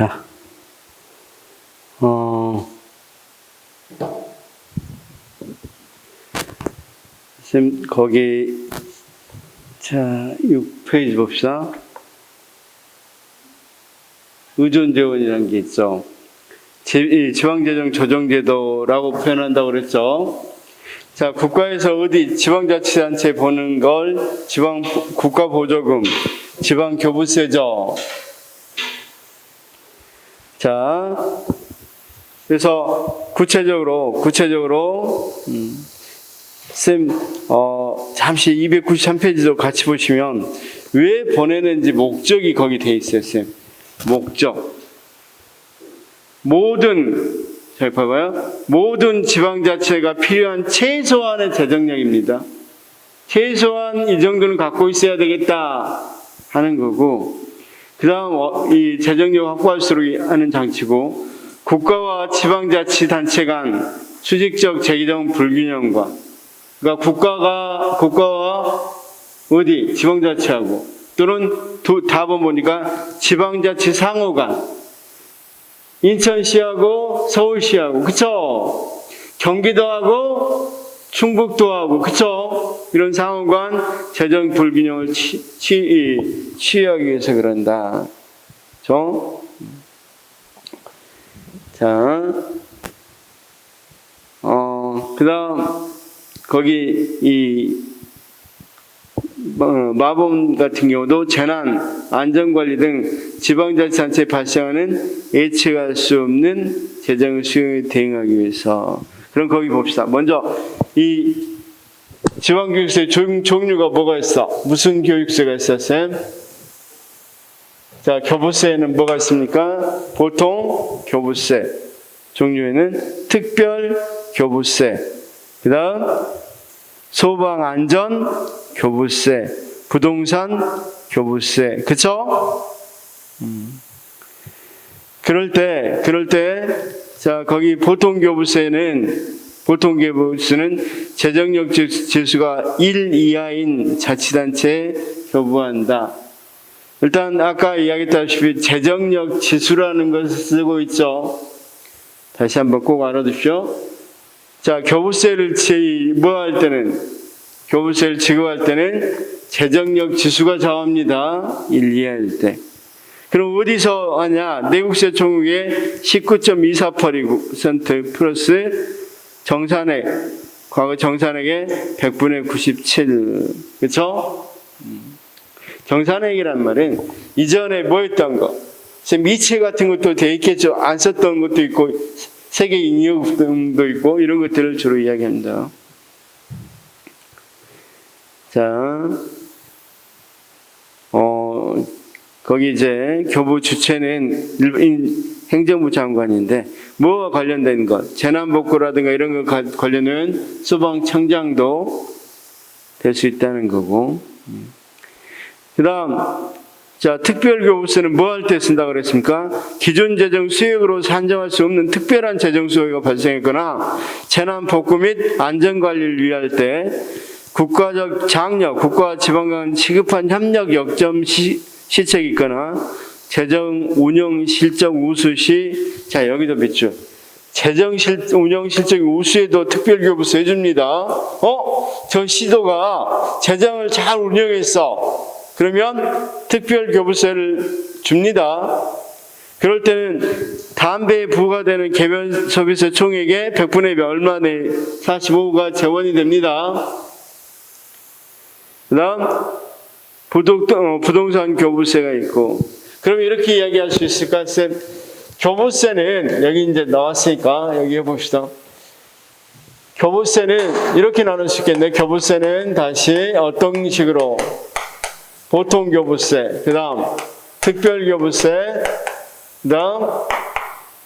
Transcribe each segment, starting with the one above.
자, 쌤, 거기, 자, 6페이지 봅시다. 의존재원이라는 게 있죠. 지방재정 조정제도라고 표현한다고 그랬죠. 자, 국가에서 어디 지방자치단체 보는 걸 국가보조금, 지방교부세죠. 자, 그래서 구체적으로 쌤, 잠시 293페이지도 같이 보시면 왜 보내는지 목적이 거기 돼 있어요, 쌤. 목적. 잘 봐봐요. 모든 지방자치가 필요한 최소한의 재정력입니다. 최소한 이 정도는 갖고 있어야 되겠다 하는 거고, 그 다음 이 재정력 확보할수록 하는 장치고, 국가와 지방자치단체 간 수직적 재정 불균형과, 그러니까 국가와 어디 지방자치하고 또는 답은 보니까 지방자치 상호 간, 인천시하고 서울시하고, 그쵸? 경기도하고 충북도하고, 그쵸? 이런 상호 간 재정 불균형을 취하기 위해서 그런다. 그쵸? 자, 그 다음, 거기 마법 같은 경우도 재난, 안전관리 등 지방자치단체에 발생하는 예측할 수 없는 재정 수요에 대응하기 위해서. 그럼 거기 봅시다. 먼저 이 지방교육세 종류가 뭐가 있어? 무슨 교육세가 있어, 쌤? 자, 교부세에는 뭐가 있습니까? 보통 교부세 종류에는 특별 교부세, 그 다음 소방안전 교부세, 부동산 교부세, 그쵸? 그럴 때, 자, 거기 보통 교부세는 재정력 지수가 1 이하인 자치단체에 교부한다. 일단 아까 이야기했다시피 재정력 지수라는 것을 쓰고 있죠. 다시 한번 꼭 알아두십시오. 자, 교부세를 지급할 때는 재정력 지수가 정합니다. 1 이하일 때. 그럼 어디서 하냐? 내국세 총액의 19.24% 플러스 정산액, 과거 정산액의 100분의 97. 그쵸? 정산액이란 말은 이전에 뭐 했던 거? 미체 같은 것도 돼 있겠죠. 안 썼던 것도 있고, 세계 잉여금도 있고, 이런 것들을 주로 이야기합니다. 자, 거기 이제 교부 주체는 행정부 장관인데, 뭐와 관련된 것? 재난복구라든가 이런 거 관련된 소방청장도 될 수 있다는 거고. 그 다음, 자, 특별교부세는 뭐 할 때 쓴다고 그랬습니까? 기존 재정 수익으로 산정할 수 없는 특별한 재정 수요가 발생했거나 재난복구 및 안전관리를 위할 때 국가적 장려, 국가와 지방 간 시급한 협력 역점 시책이 있거나 재정 운영 실적 우수 시, 자, 여기도 몇 줄. 재정 운영 실적이 우수에도 특별교부세 해줍니다. 저 시도가 재정을 잘 운영했어. 그러면 특별교부세를 줍니다. 그럴 때는 담배에 부과되는 개별 소비세 총액의 100분의 1 얼마 내 45가 재원이 됩니다. 그 다음 부동산 교부세가 있고. 그럼 이렇게 이야기할 수 있을까? 쌤, 교부세는 여기 이제 나왔으니까 여기 해봅시다. 교부세는 이렇게 나눌 수 있겠네. 교부세는 다시 어떤 식으로? 보통 교부세, 그 다음 특별 교부세, 그 다음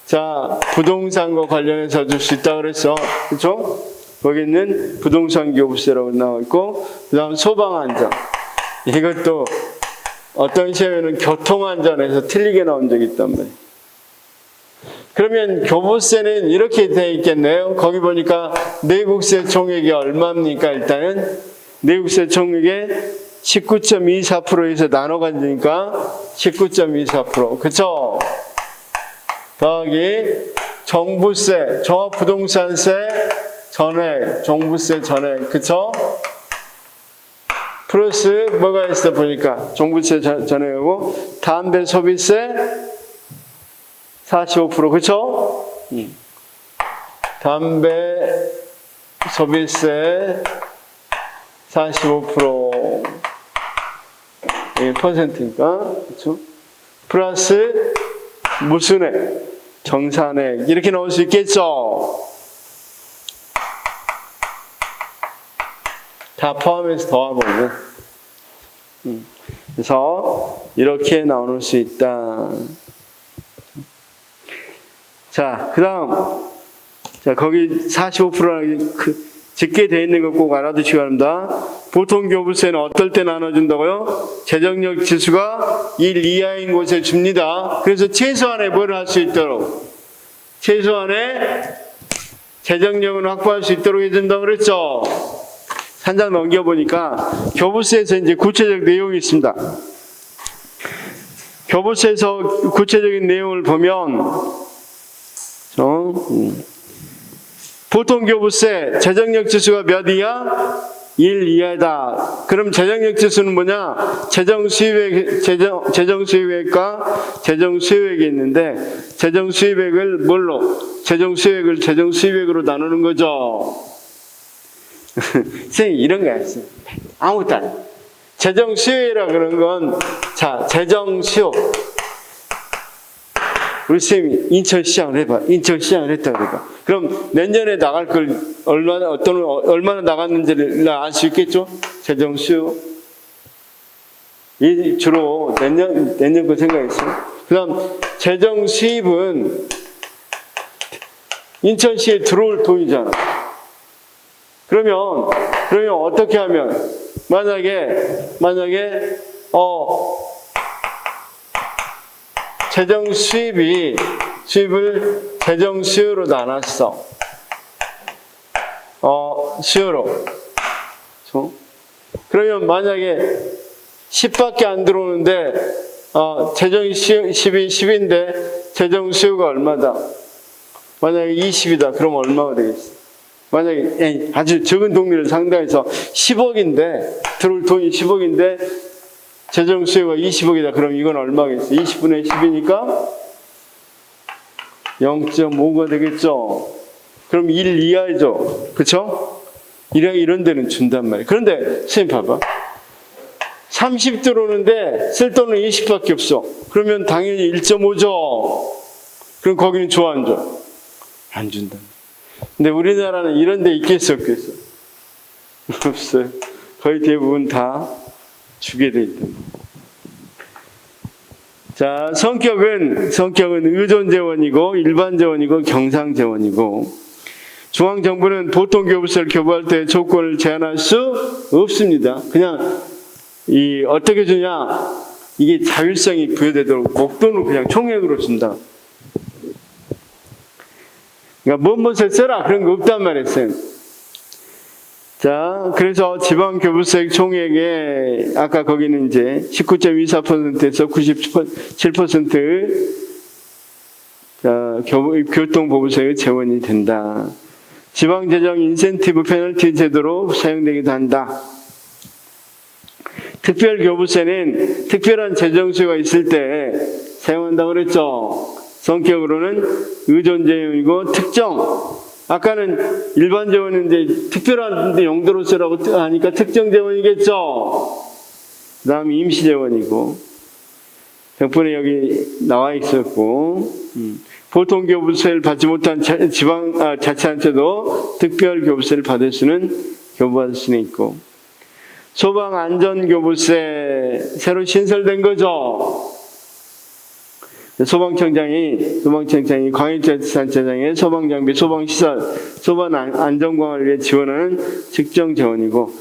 자, 부동산과 관련해서 줄 수 있다 그랬어. 그렇죠? 거기는 부동산 교부세라고 나와 있고, 그 다음 소방안전. 이것도 어떤 시험에는 교통안전에서 틀리게 나온 적이 있단 말이에요. 그러면 교부세는 이렇게 돼 있겠네요. 거기 보니까 내국세 총액이 얼마입니까? 일단은 내국세 총액의 19.24%에서 나눠 가지니까 19.24%. 그쵸? 더하기 종부세, 종합부동산세 전액, 종부세 전액, 그쵸? 플러스 뭐가 있어 보니까 종부세 전액하고 담배 소비세 45%, 그쵸? 담배 소비세 45% 퍼센트니까, 그쵸? 플러스 무슨 액? 정산액. 이렇게 넣을 수 있겠죠? 다 포함해서 더해보면. 그래서 이렇게 나눌 수 있다. 자, 그 다음. 자, 거기 45%라고 적게 되어 있는 거 꼭 알아두시기 바랍니다. 보통 교부세는 어떨 때 나눠준다고요? 재정력 지수가 1 이하인 곳에 줍니다. 그래서 최소한의 뭘 할 수 있도록, 최소한의 재정력은 확보할 수 있도록 해준다고 그랬죠? 한 장 넘겨보니까 교부세에서 이제 구체적 내용이 있습니다. 교부세에서 구체적인 내용을 보면, 보통 교부세 재정력 지수가 몇 이하? 1 이하다. 그럼 재정력 지수는 뭐냐? 재정 수입액과 재정 수요액이 있는데, 재정 수입액을 뭘로? 재정 수요액을 재정 수입액으로 나누는 거죠. 선생님, 이런 거 있어요. 아무것도 안 해요. 재정 수요액이라 그런 건, 자, 재정 수요. 우리 선생님이 인천시장을 해봐. 인천시장을 했다 그러니까. 그럼 내년에 나갈 걸 얼마나 나갔는지를 알 수 있겠죠? 재정 수요. 이 주로 내년 거 생각했어요. 그 다음, 재정 수입은 인천시에 들어올 돈이잖아. 그러면 어떻게 하면, 만약에, 재정 수입을 재정 수요로 나눴어. 수요로. 그러면 만약에 10밖에 안 들어오는데, 재정 수입이 10인데, 재정 수요가 얼마다? 만약에 20이다. 그럼 얼마가 되겠어? 만약에 아주 적은 동리를 상당해서 10억인데, 들어올 돈이 10억인데, 재정 수요가 20억이다. 그럼 이건 얼마겠어? 20분의 10이니까 0.5가 되겠죠. 그럼 1 이하죠. 그쵸? 이런 데는 준단 말이에요. 그런데 선생님 봐봐. 30 들어오는데 쓸 돈은 20밖에 없어. 그러면 당연히 1.5죠. 그럼 거기는 줘, 안 줘? 안 준다. 근데 우리나라는 이런 데 있겠어, 없겠어? 없어요. 거의 대부분 다 주게 돼 있다. 자, 성격은 의존재원이고 일반재원이고 경상재원이고, 중앙정부는 보통 교부세를 교부할 때 조건을 제한할 수 없습니다. 그냥 어떻게 주냐, 이게 자율성이 부여되도록 목돈을 그냥 총액으로 준다. 그러니까 무엇을 써라 그런 거 없단 말이었어요. 자, 그래서 지방교부세 총액에 아까 거기는 이제 19.24%에서 97% 교통보부세의 재원이 된다. 지방재정 인센티브 페널티 제도로 사용되기도 한다. 특별교부세는 특별한 재정수요가 있을 때 사용한다고 그랬죠. 성격으로는 의존재원이고 특정, 아까는 일반 재원은 이제 특별한 용도로 쓰라고 하니까 특정 재원이겠죠. 그 다음 임시 재원이고, 덕분에 여기 나와 있었고, 보통 교부세를 받지 못한 자치단체도 특별 교부세를 받을 수는 있고, 소방 안전 교부세 새로 신설된 거죠. 소방청장이 광역자치단체장의 소방장비, 소방시설, 소방 안전관을 위해 지원하는 특정 재원이고,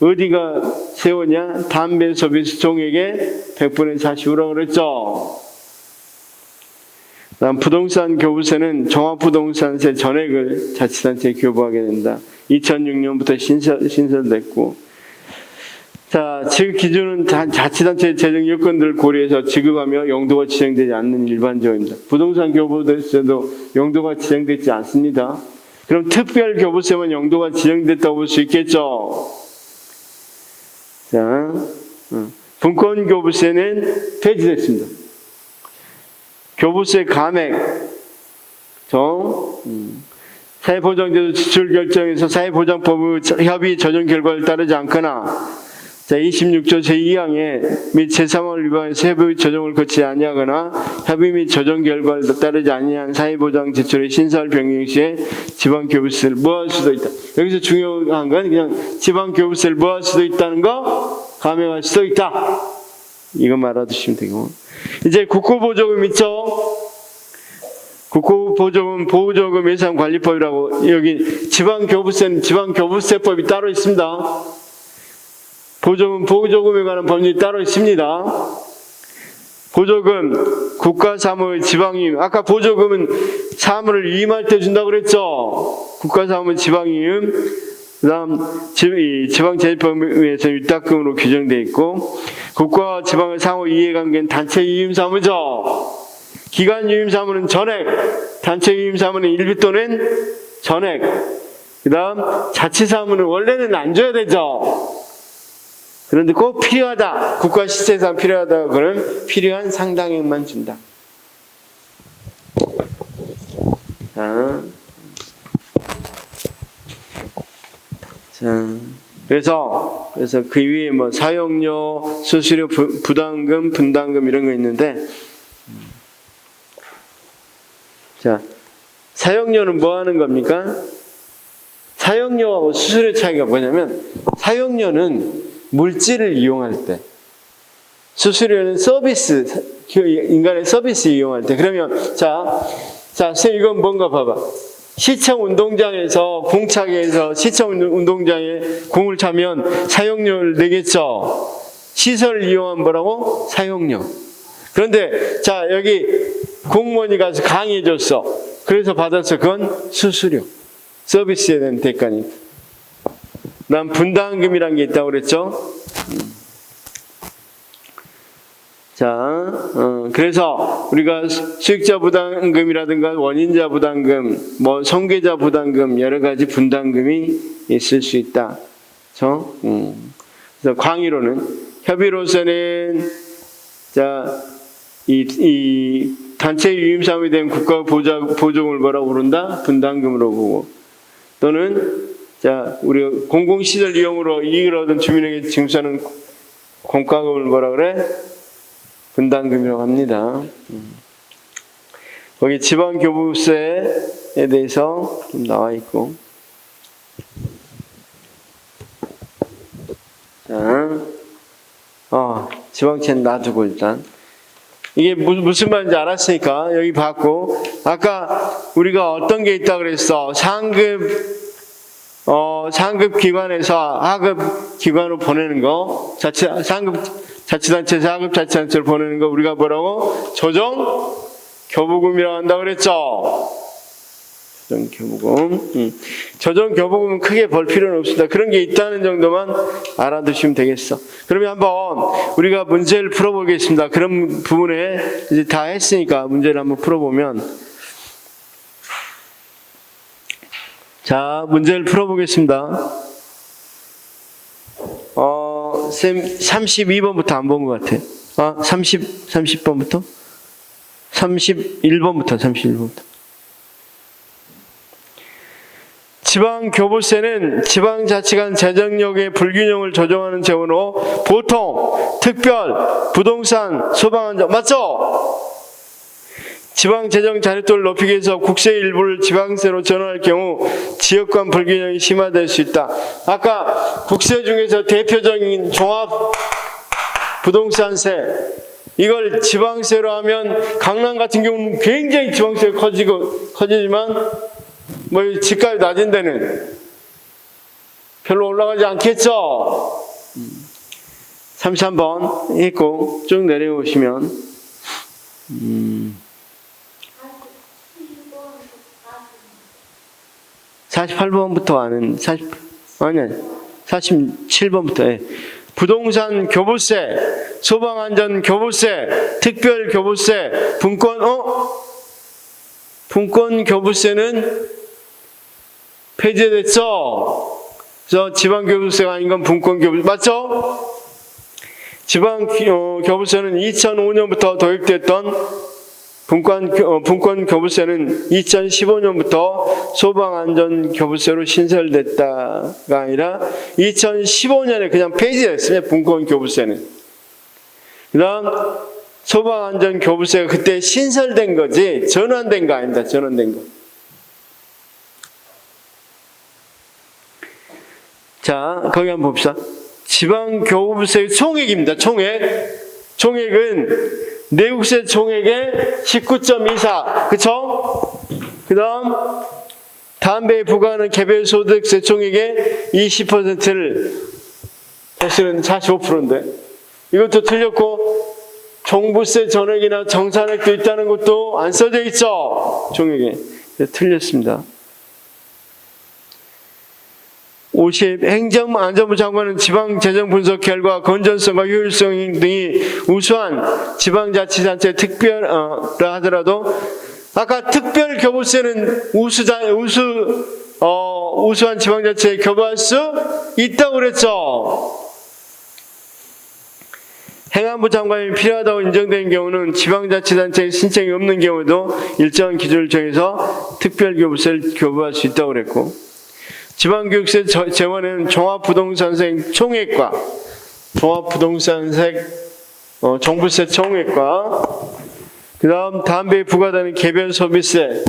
어디가 세우냐? 담배 소비세 총액의 100분의 40이라고 그랬죠. 다음 부동산 교부세는 종합부동산세 전액을 자치단체에 교부하게 된다. 2006년부터 신설됐고, 자, 지급 기준은 자치단체 재정 여건들을 고려해서 지급하며 용도가 지정되지 않는 일반적입니다. 부동산 교부세도 용도가 지정되지 않습니다. 그럼 특별 교부세만 용도가 지정됐다고 볼 수 있겠죠? 자, 분권 교부세는 폐지됐습니다. 교부세 감액, 사회보장제도 지출 결정에서 사회보장법의 협의 조정 결과를 따르지 않거나 자, 26조 제2항에 및 제3항을 위반해서 협의 조정을 거치지 아니하거나 협의 및 조정 결과를 따르지 아니한 사회보장 지출의 신설 변경 시에 지방교부세를 무할 수도 있다. 여기서 중요한 건 그냥 지방교부세를 무할 수도 있다는 거, 감액할 수도 있다. 이것만 알아두시면 되고. 이제 국고보조금 있죠? 국고보조금 보조금 예산관리법이라고 여기 지방교부세는 지방교부세법이 따로 있습니다. 보조금에 관한 법률이 따로 있습니다. 보조금, 국가사무의 지방이임. 아까 보조금은 사무를 위임할 때 준다고 그랬죠? 국가사무 지방이임. 그 다음, 지방제재법에서 위탁금으로 규정되어 있고, 국가와 지방의 상호 이해관계는 단체 위임사무죠. 기관 위임사무는 전액, 단체 위임사무는 일부 또는 전액. 그 다음, 자치사무는 원래는 안 줘야 되죠. 그런데 꼭 필요하다. 국가 시세상 필요하다. 그러면 필요한 상당액만 준다. 자, 그래서 그 위에 뭐 사용료, 수수료, 부담금, 분담금 이런 거 있는데, 자, 사용료는 뭐 하는 겁니까? 사용료하고 수수료 차이가 뭐냐면, 사용료는 물질을 이용할 때, 수수료는 서비스, 인간의 서비스 이용할 때. 그러면 선생님 이건 뭔가 봐봐. 시청 운동장에서 공차게에서 시청 운동장에 공을 차면 사용료를 내겠죠. 시설을 이용한 뭐라고? 사용료. 그런데 자 여기 공무원이 가서 강의해 줬어. 그래서 받았어. 그건 수수료. 서비스에 대한 대가니까. 난 분담금이라는 게 있다고 그랬죠. 자, 그래서 우리가 수익자 부담금이라든가 원인자 부담금, 뭐 손괴자 부담금 여러 가지 분담금이 있을 수 있다. 그렇죠? 그래서 광의로는 협의로서는 이 단체 유임사무에 대한 국가 보조금을 뭐라고 부른다? 분담금으로 보고 또는 우리 공공시설 이용으로 이익을 얻은 주민에게 징수하는 공과금을 뭐라 그래? 분담금이라고 합니다. 거기 지방교부세에 대해서 좀 나와 있고. 지방채는 놔두고 일단. 이게 무슨 말인지 알았으니까 여기 봤고, 아까 우리가 어떤 게 있다 그랬어? 상급 기관에서 하급 기관으로 보내는 거, 자치단체에서 하급 자치단체로 보내는 거 우리가 뭐라고? 조정 교부금이라고 한다고 그랬죠? 조정 교부금. 조정 교부금은 크게 볼 필요는 없습니다. 그런 게 있다는 정도만 알아두시면 되겠어. 그러면 한번 우리가 문제를 풀어보겠습니다. 그런 부분에 이제 다 했으니까 문제를 한번 풀어보면, 자, 문제를 풀어보겠습니다. 쌤 32번부터 안 본 것 같아. 30번부터? 31번부터. 지방교부세는 지방자치간 재정력의 불균형을 조정하는 재원으로 보통, 특별, 부동산, 소방안전, 맞죠? 지방재정 자립도를 높이기 위해서 국세 일부를 지방세로 전환할 경우 지역 간 불균형이 심화될 수 있다. 아까 국세 중에서 대표적인 종합 부동산세, 이걸 지방세로 하면 강남 같은 경우는 굉장히 지방세가 커지지만 뭐 집값이 낮은 데는 별로 올라가지 않겠죠. 33번 있고 쭉 내려오시면 48번부터 아는 47번부터 부동산 교부세, 소방안전 교부세, 특별 교부세, 분권 교부세는 폐지됐죠? 그래서 지방 교부세가 아닌 건 분권 교부세, 맞죠? 지방 교부세는 2005년부터 도입됐던 분권 교부세는 2015년부터 소방안전 교부세로 신설됐다가 아니라 2015년에 그냥 폐지됐습니다. 분권 교부세는. 그 다음 소방안전 교부세가 그때 신설된 거지 전환된 거 아닙니다. 전환된 거. 자, 거기 한번 봅시다. 지방 교부세 총액입니다. 총액은 내국세 총액의 19.24, 그쵸? 그 다음, 담배에 부과하는 개별 소득세 총액의 20%를, 사실은 45%인데, 이것도 틀렸고, 종부세 전액이나 정산액도 있다는 것도 안 써져 있죠? 총액에. 틀렸습니다. 50. 행정안전부 장관은 지방재정 분석 결과 건전성과 효율성 등이 우수한 지방자치단체 특별하더라도 아까 특별 교부세는 우수한 지방자치에 교부할 수 있다고 그랬죠. 행안부 장관이 필요하다고 인정되는 경우는 지방자치단체의 신청이 없는 경우도 일정한 기준을 정해서 특별 교부세를 교부할 수 있다고 그랬고, 지방교육세 재원에는 종합부동산세 총액과 종합부동산세 종부세 총액과 그 다음 담배에 부과되는 개별 소비세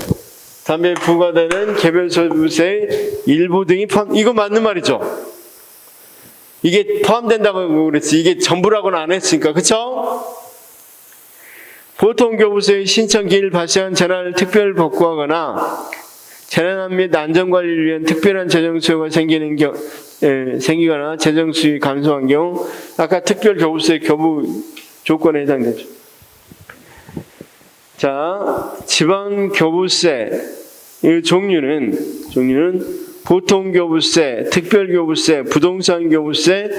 일부 등이 이거 맞는 말이죠. 이게 포함된다고 그랬지. 이게 전부라고는 안 했으니까. 그쵸? 보통교부세의 신청 기일 발생한 재난을 특별 복구하거나 재난 및 안전관리를 위한 특별한 재정수요가 생기거나 재정수입이 감소한 경우 아까 특별 교부세 교부 조건에 해당되죠. 자, 지방 교부세 이 종류는 보통 교부세, 특별 교부세, 부동산 교부세,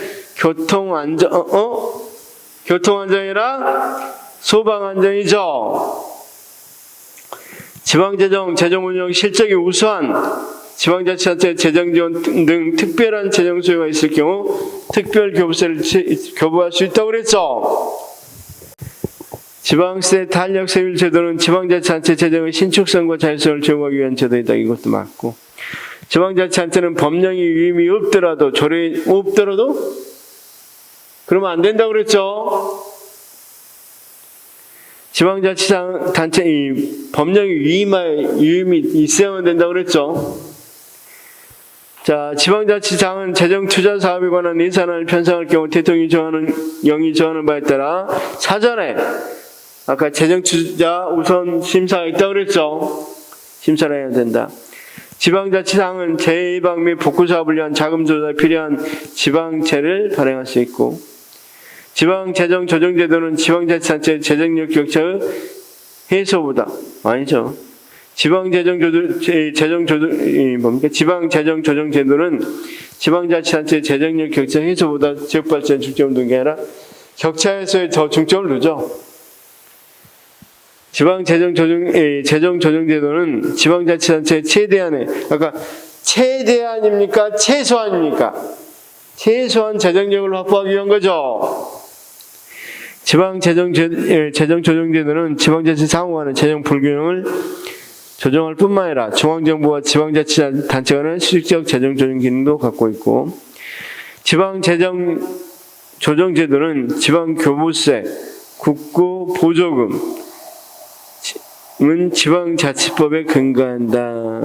교통안전이라 소방안전이죠. 지방재정, 재정운영 실적이 우수한 지방자치단체 재정지원 등 특별한 재정수요가 있을 경우 특별 교부세를 교부할 수 있다고 그랬죠. 지방세 탄력세율 제도는 지방자치단체 재정의 신축성과 자율성을 제공하기 위한 제도이다. 이것도 맞고, 지방자치단체는 법령이 위임이 없더라도 그러면 안 된다고 그랬죠. 지방자치단체 법령이 위임이 있어야만 된다고 그랬죠. 자, 지방자치장은 재정투자 사업에 관한 예산안을 편성할 경우 대통령이 정하는 바에 따라 사전에 아까 재정투자 우선 심사가 있다고 그랬죠. 심사를 해야 된다. 지방자치장은 재예방 및 복구사업을 위한 자금 조달에 필요한 지방채를 발행할 수 있고, 지방재정조정제도는 지방자치단체 재정력 격차의 해소보다 아니죠. 지방재정조정제도는 지방자치단체 재정력 격차 해소보다 지역발전에 중점을 두는 게 아니라 격차 해소에 더 중점을 두죠. 지방재정조정제도는 지방자치단체 최대한의, 아까 최대한입니까? 최소한입니까? 최소한 재정력을 확보하기 위한 거죠. 지방재정조정제도는 지방자치 상호간의 재정 불균형을 조정할 뿐만 아니라 중앙정부와 지방자치단체 간의 수직적 재정조정 기능도 갖고 있고, 지방재정조정제도는 지방교부세, 국고보조금은 지방자치법에 근거한다.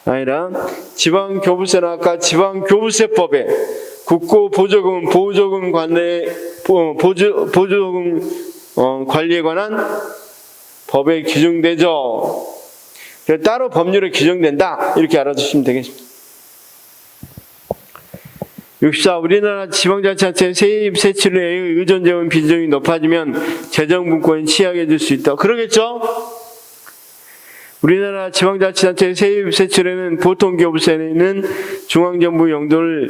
아니라 지방교부세는 아까 지방교부세법에 국고보조금은 보조금 관리에 관한 법에 규정되죠. 따로 법률에 규정된다. 이렇게 알아두시면 되겠습니다. 64. 우리나라 지방자치단체 세입 세출에 의존 재원 비중이 높아지면 재정분권이 취약해질 수 있다. 그러겠죠? 우리나라 지방자치단체 세입 세출에는 보통 교부세는 중앙정부 용도를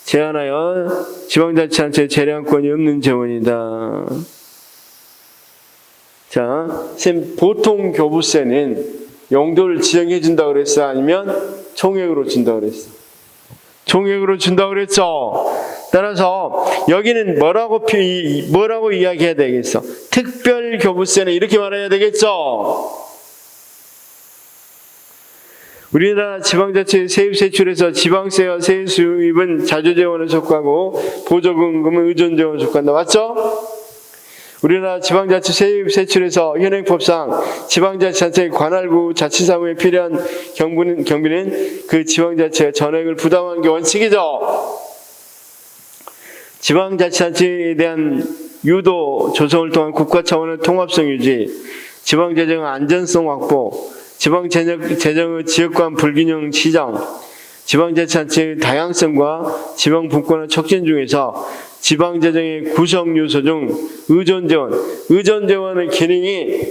제한하여 지방자치단체 재량권이 없는 재원이다. 자, 쌤 보통 교부세는 용도를 지정해 준다 그랬어? 아니면 총액으로 준다 그랬어? 총액으로 준다 그랬죠? 따라서 여기는 뭐라고 이야기해야 되겠어? 특별 교부세는 이렇게 말해야 되겠죠? 우리나라 지방자치 세입 세출에서 지방세와 세입 수입은 자주재원에 속하고 보조금은 의존재원에 속한다. 맞죠? 우리나라 지방자치 세입 세출에서 현행법상 지방자치단체 관할구 자치사무에 필요한 경비는 그 지방자치가 전액을 부담하는 게 원칙이죠. 지방자치단체에 대한 유도 조성을 통한 국가 차원의 통합성 유지, 지방재정 안전성 확보, 지방재정의 지역간 불균형 시정, 지방자치단체의 다양성과 지방분권의 촉진 중에서 지방재정의 구성 요소 중 의존재원의 기능이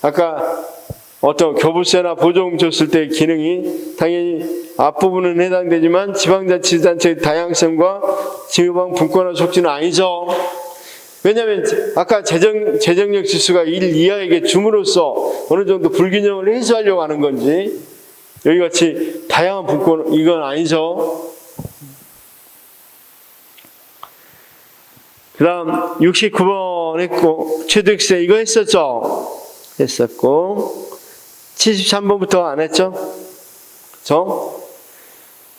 아까 어떤 교부세나 보조금 줬을 때의 기능이 당연히 앞부분은 해당되지만 지방자치단체의 다양성과 지방분권의 촉진은 아니죠. 왜냐하면 아까 재정력 지수가 1 이하에게 줌으로써 어느 정도 불균형을 해소하려고 하는 건지 여기 같이 다양한 분권 이건 아니죠. 그 다음 69번 했고 취득세 이거 했었죠. 했었고 73번부터 안 했죠. 그렇죠?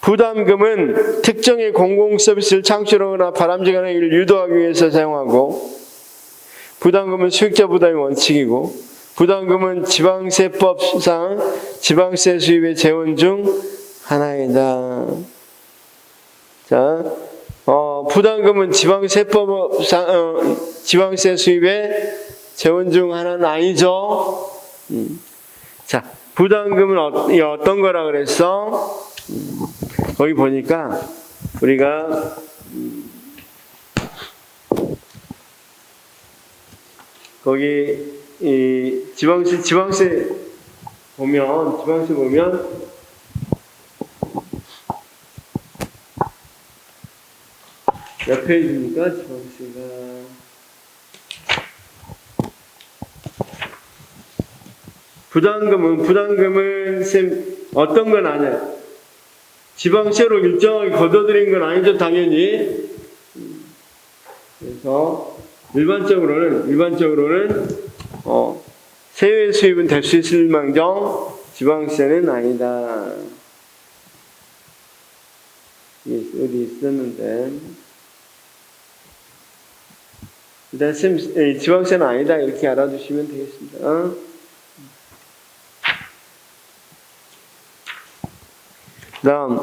부담금은 특정의 공공서비스를 창출하거나 바람직한 행위를 유도하기 위해서 사용하고, 부담금은 수익자 부담이 원칙이고, 부담금은 지방세법상 지방세 수입의 재원 중 하나이다. 자, 부담금은 지방세법상 지방세 수입의 재원 중 하나는 아니죠. 자, 부담금은 어떤 거라 그랬어? 거기 보니까 우리가 거기 이 지방세 보면 몇 페이지입니까? 지방세가 부담금은 쌤 어떤 건 아니야. 지방세로 일정하게 걷어들인 건 아니죠, 당연히. 그래서 일반적으로는 세외 수입은 될 수 있을망정 지방세는 아니다. 어디 있었는데. 일단 지방세는 아니다 이렇게 알아두시면 되겠습니다. 그다음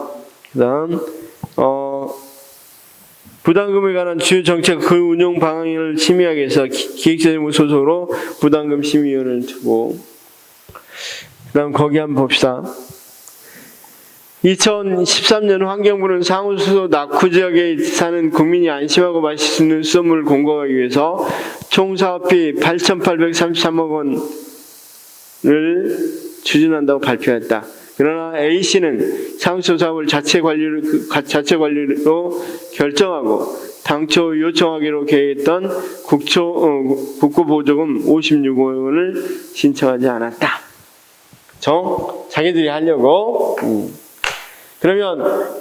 부담금에 관한 주요 정책 그 운용 방향을 심의하기 위해서 기획재정부 소속으로 부담금 심의위원회를 두고, 그다음 거기 한번 봅시다. 2013년 환경부는 상호수소 낙후 지역에 사는 국민이 안심하고 마실 수 있는 수돗물을 공급하기 위해서 총 사업비 8,833억 원을 추진한다고 발표했다. 그러나 A씨는 상수 사업을 자체 관리로 결정하고 당초 요청하기로 계획했던 국고보조금 56억 원을 신청하지 않았다. 자기들이 하려고. 그러면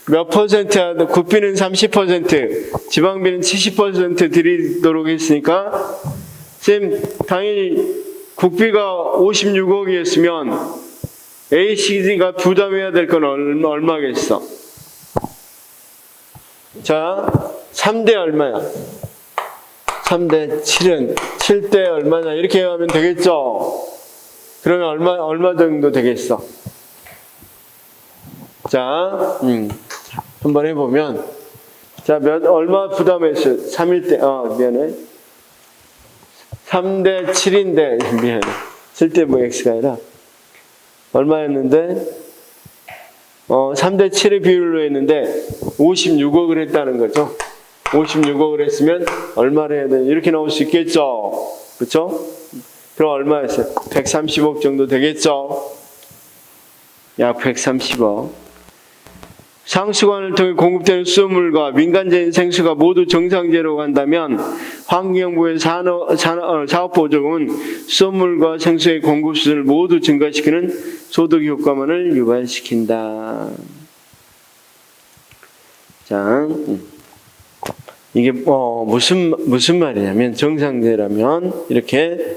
몇 퍼센트야? 국비는 30%, 지방비는 70% 드리도록 했으니까 당연히 국비가 56억이었으면 A씨가 부담해야 될 건 얼마겠어? 자, 3대 얼마야? 3대 7은 7대 얼마냐? 이렇게 하면 되겠죠? 그러면 얼마 정도 되겠어? 자, 한번 해보면, 얼마 부담했어요? 3일 때, 미안해. 3대 7인데, 미안해. 7대 뭐 X가 아니라, 얼마였는데, 3대 7의 비율로 했는데, 56억을 했다는 거죠. 56억을 했으면, 얼마를 해야 되냐. 이렇게 나올 수 있겠죠. 그쵸? 그럼 얼마였어요? 130억 정도 되겠죠? 약 130억. 상수관을 통해 공급되는 수돗물과 민간적인 생수가 모두 정상제로 간다면 환경부의 사업보조금은 수돗물과 생수의 공급 수준을 모두 증가시키는 소득 효과만을 유발시킨다. 자, 이게 무슨 말이냐면 정상제라면 이렇게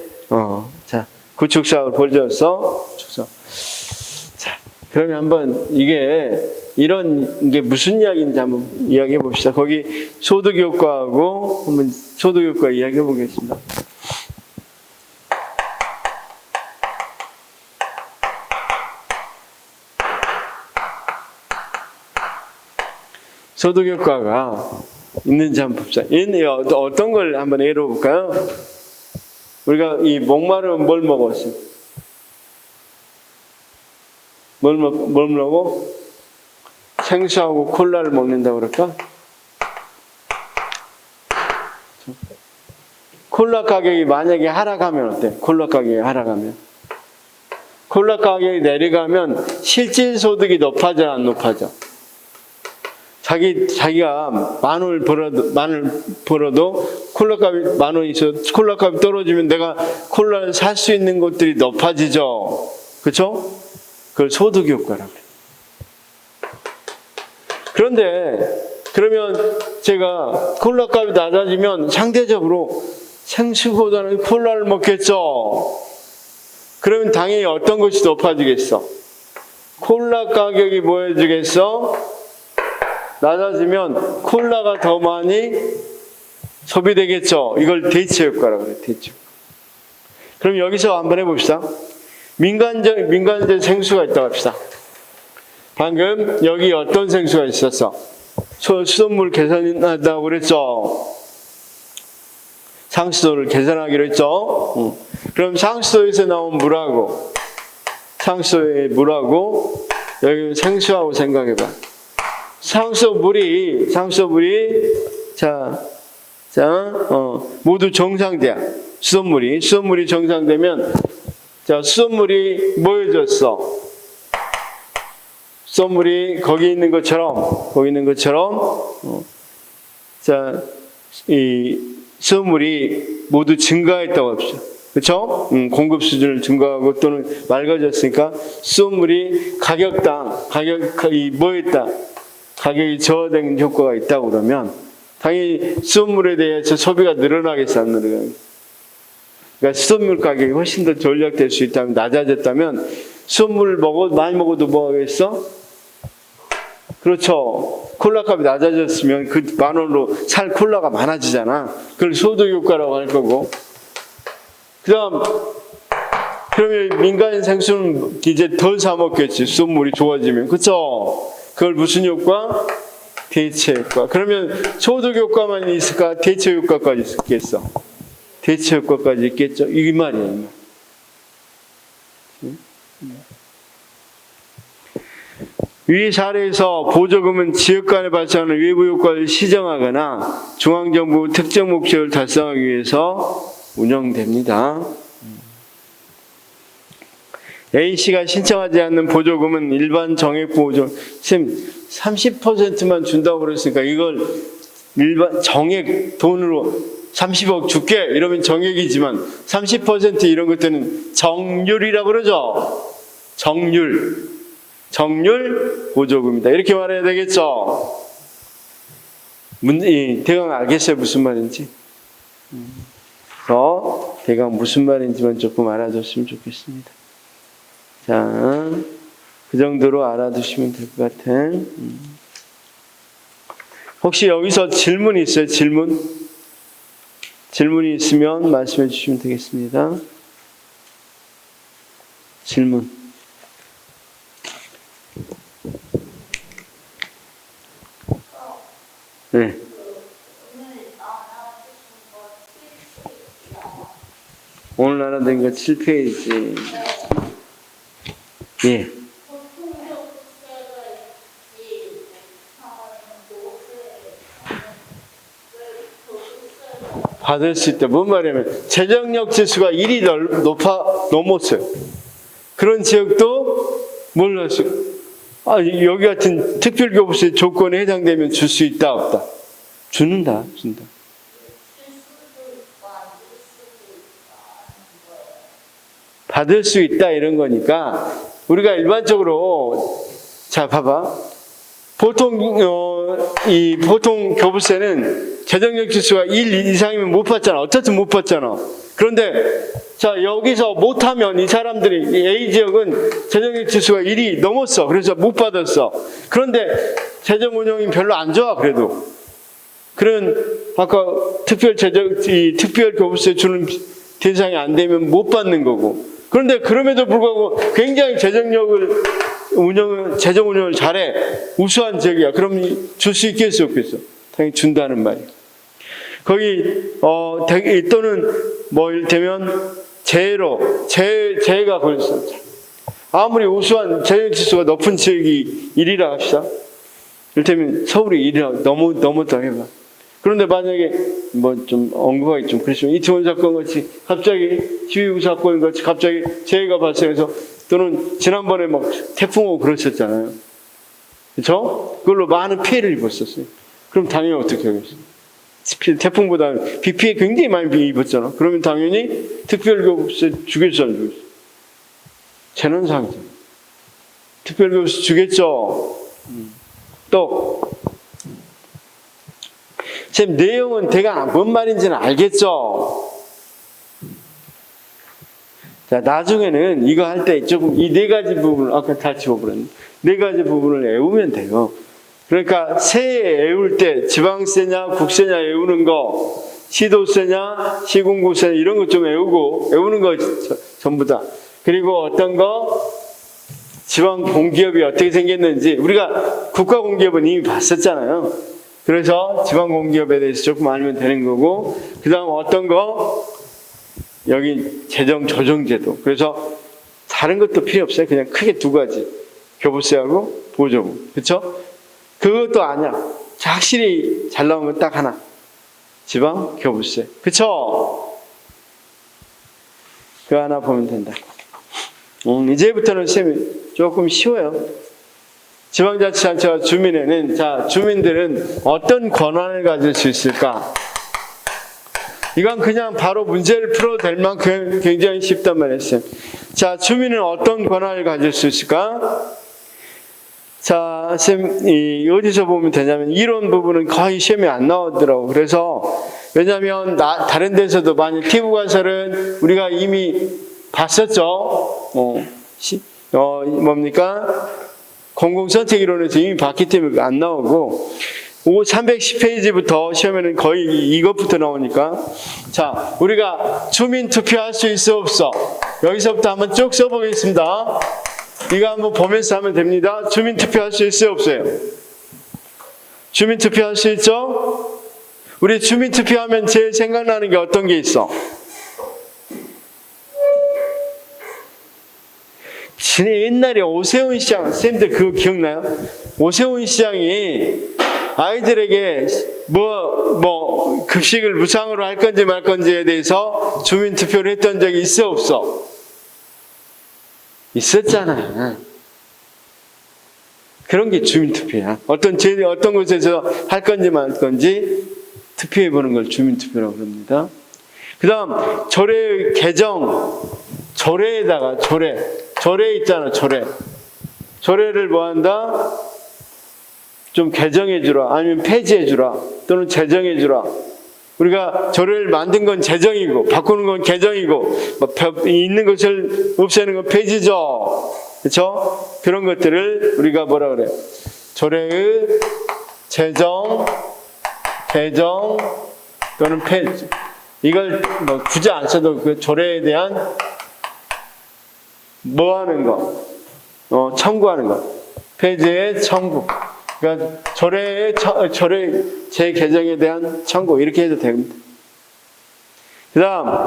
자 구축사업을 벌여서 축사. 자, 그러면 한번 이런 게 무슨 이야기인지 한번 이야기해 봅시다. 거기 소득 효과하고 한번 소득 효과 이야기해 보겠습니다. 소득 효과가 있는지 한번 봅시다. 어떤 걸 한번 예로 볼까요? 우리가 이 목마르면 뭘 먹었어요? 뭘 먹고? 생수하고 콜라를 먹는다고 그럴까? 콜라 가격이 만약에 하락하면 어때? 콜라 가격이 하락하면. 콜라 가격이 내려가면 실질 소득이 높아져, 안 높아져? 자기가 만 원을 벌어도 콜라 값이 만 원이 있어. 콜라 값이 떨어지면 내가 콜라를 살 수 있는 것들이 높아지죠. 그렇죠? 그걸 소득 효과라고 그래요. 그런데 그러면 제가 콜라 값이 낮아지면 상대적으로 생수보다는 콜라를 먹겠죠. 그러면 당연히 어떤 것이 높아지겠어? 콜라 가격이 뭐해지겠어? 낮아지면 콜라가 더 많이 소비되겠죠. 이걸 대체 효과라고 그래요. 대체 효과. 그럼 여기서 한번 해봅시다. 민간적 생수가 있다고 합시다. 방금 여기 어떤 생수가 있었어? 수돗물 계산한다고 그랬죠. 상수도를 계산하기로 했죠. 그럼 상수도에서 나온 물하고 상수도의 물하고 여기 생수하고 생각해봐. 상수도물이 모두 정상돼야. 수돗물이 정상되면 자 수돗물이 뭐해졌어? 수돗물이 거기 있는 것처럼 자 이 수돗물이 모두 증가했다고 합시다. 그렇죠? 공급 수준을 증가하고 또는 맑아졌으니까 수돗물이 가격이 뭐했다? 가격이 저하된 효과가 있다고 그러면 당연히 수돗물에 대해서 소비가 늘어나겠어, 안 늘어나겠어? 그러니까 수돗물 가격이 훨씬 더 전략될 수 있다면, 낮아졌다면 수돗물을 많이 먹어도 뭐 하겠어? 그렇죠. 콜라 값이 낮아졌으면 그 만 원으로 살 콜라가 많아지잖아. 그걸 소득 효과라고 할 거고. 그러면 민간 생수는 이제 덜 사 먹겠지. 수돗물이 좋아지면. 그렇죠? 그걸 무슨 효과? 대체 효과. 그러면 소득 효과만 있을까? 대체 효과까지 있겠어? 대체 효과까지 있겠죠? 이 말이에요. 위 사례에서 보조금은 지역 간에 발생하는 외부 효과를 시정하거나 중앙정부 특정 목적을 달성하기 위해서 운영됩니다. A씨가 신청하지 않는 보조금은 일반 정액보조금, 30%만 준다고 그랬으니까 이걸 일반 정액 돈으로 30억 줄게 이러면 정액이지만 30% 이런 것들은 정률이라고 그러죠. 정률 보조금이다. 이렇게 말해야 되겠죠. 대강 알겠어요? 무슨 말인지? 그래서 대강 무슨 말인지만 조금 알아줬으면 좋겠습니다. 자, 그 정도로 알아두시면 될 것 같아. 혹시 여기서 질문이 있어요? 질문이 있으면 말씀해 주시면 되겠습니다. 질문. 네. 오늘 알아낸 거 7페이지. 예. 받을 수 있다. 뭔 말이냐면 재정력 지수가 1이 넘었어요. 그런 지역도 뭘 하시고 여기 같은 특별교부세 조건에 해당되면 줄 수 있다, 없다? 준다. 받을 수 있다 이런 거니까 우리가 일반적으로 자 봐봐. 보통 보통 교부세는 재정력 지수가 1 이상이면 못 받잖아. 어쨌든 못 받잖아. 그런데 자 여기서 못하면 이 사람들이 A 지역은 재정력 지수가 1이 넘었어. 그래서 못 받았어. 그런데 재정 운영이 별로 안 좋아. 그래도 그런 아까 특별 교부세 주는 대상이 안 되면 못 받는 거고. 그런데 그럼에도 불구하고 굉장히 재정 운영을 잘해. 우수한 지역이야. 그럼 줄 수 있겠어, 없겠어? 당연히 준다는 말이야. 거기, 또는 뭐, 이를테면, 재해가 걸렸어. 아무리 우수한 재정 지수가 높은 지역이 1이라 합시다. 이를테면 서울이 1이라 넘었다 해봐. 그런데 만약에 뭐 좀 언급하기 좀 그렇지만 이태원 사건 같이 갑자기 지휘구 사건 같이 갑자기 재해가 발생해서 또는 지난번에 막 태풍 오고 그러셨잖아요. 그렇죠? 그걸로 많은 피해를 입었었어요. 그럼 당연히 어떻게 하겠어요? 태풍보다 비 피해 굉장히 많이 입었잖아. 그러면 당연히 특별교부세 주겠죠, 안 주겠어? 재난상이죠. 특별교부세 주겠죠. 또 지금 내용은 대강 뭔 말인지는 알겠죠? 자, 나중에는 이거 할 때 조금 이 네 가지 부분을, 아까 다 지워버렸네. 네 가지 부분을 외우면 돼요. 그러니까 세에 외울 때 지방세냐, 국세냐 외우는 거, 시도세냐, 시군구세냐 이런 거 좀 외우는 거 전부 다. 그리고 어떤 거, 지방 공기업이 어떻게 생겼는지, 우리가 국가공기업은 이미 봤었잖아요. 그래서 지방공기업에 대해서 조금 알면 되는 거고, 그 다음 어떤 거, 여기 재정조정제도. 그래서 다른 것도 필요 없어요. 그냥 크게 두 가지. 교부세하고 보조부. 그렇죠? 그것도 아니야. 확실히 잘 나온 건 딱 하나. 지방교부세. 그렇죠? 그거 하나 보면 된다. 이제부터는 쌤이 조금 쉬워요. 지방자치단체와 주민에는 주민들은 어떤 권한을 가질 수 있을까? 이건 그냥 바로 문제를 풀어도 될 만큼 굉장히 쉽단 말이었어요. 자, 주민은 어떤 권한을 가질 수 있을까? 자, 쌤, 어디서 보면 되냐면, 이론 부분은 거의 시험에 안 나오더라고. 그래서, 왜냐면, 다른 데서도 많이, TV 가설은 우리가 이미 봤었죠. 뭡니까? 공공선택이론에서 이미 봤기 때문에 안 나오고, 310페이지부터 시험에는 거의 이것부터 나오니까. 자, 우리가 주민 투표할 수 있어, 없어? 여기서부터 한번 쭉 써보겠습니다. 이거 한번 보면서 하면 됩니다. 주민 투표할 수 있어요, 없어요? 주민 투표할 수 있죠? 우리 주민 투표하면 제일 생각나는 게 어떤 게 있어? 옛날에 오세훈 시장, 쌤들 그거 기억나요? 오세훈 시장이 아이들에게 급식을 무상으로 할 건지 말 건지에 대해서 주민 투표를 했던 적이 있어, 없어? 있었잖아. 그런 게 주민 투표야. 어떤 곳에서 할 건지 말 건지 투표해 보는 걸 주민 투표라고 합니다. 그 다음, 조례 개정, 조례에다가 조례 있잖아, 조례를 뭐 한다? 좀 개정해주라, 아니면 폐지해주라, 또는 제정해주라. 우리가 조례를 만든 건 제정이고, 바꾸는 건 개정이고, 있는 것을 없애는 건 폐지죠. 그렇죠? 그런 것들을 우리가 뭐라 그래? 조례의 제정, 개정, 또는 폐지. 이걸 굳이 안 써도 그 조례에 대한 뭐 하는 거? 청구하는 거. 폐지의 청구. 그러니까 조례 재개정에 대한 청구 이렇게 해도 됩니다. 그다음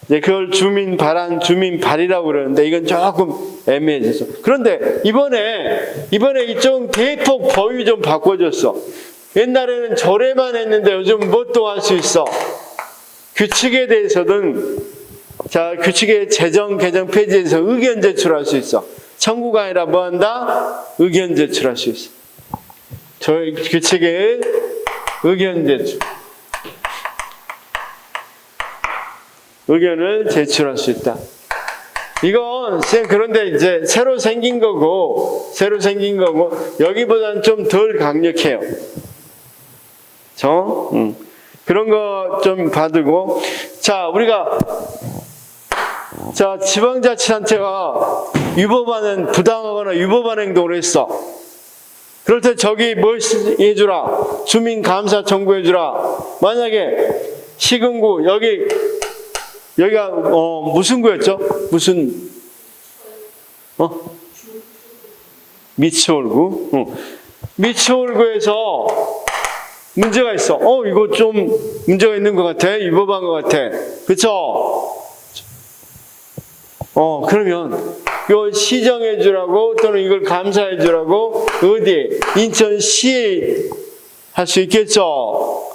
이제 그걸 주민 발안, 주민 발의라고 그러는데 이건 조금 애매해져서. 그런데 이번에 이쪽 대폭 법이 좀 바꿔졌어. 옛날에는 조례만 했는데 요즘 뭣도 할 수 있어. 규칙에 대해서는 규칙의 제정, 개정, 폐지에서 의견 제출할 수 있어. 청구가 아니라 뭐 한다? 의견 제출할 수 있어. 저희 규칙에 의견 제출. 의견을 제출할 수 있다. 이건 그런데 이제 새로 생긴 거고 여기보다는 좀 덜 강력해요. 그런 거 좀 받고. 자, 우리가 지방자치단체가 위법하는 부당하거나 위법한 행동을 했어. 그럴 때 저기 뭘 해주라? 주민감사 청구해주라. 만약에 시군구 여기가 무슨 구였죠? 미추홀구. 미추홀구에서 문제가 있어. 이거 좀 문제가 있는 것 같아. 위법한 것 같아. 그쵸? 그러면 이거 시정해주라고 또는 이걸 감사해주라고 어디에? 인천시에 할 수 있겠죠?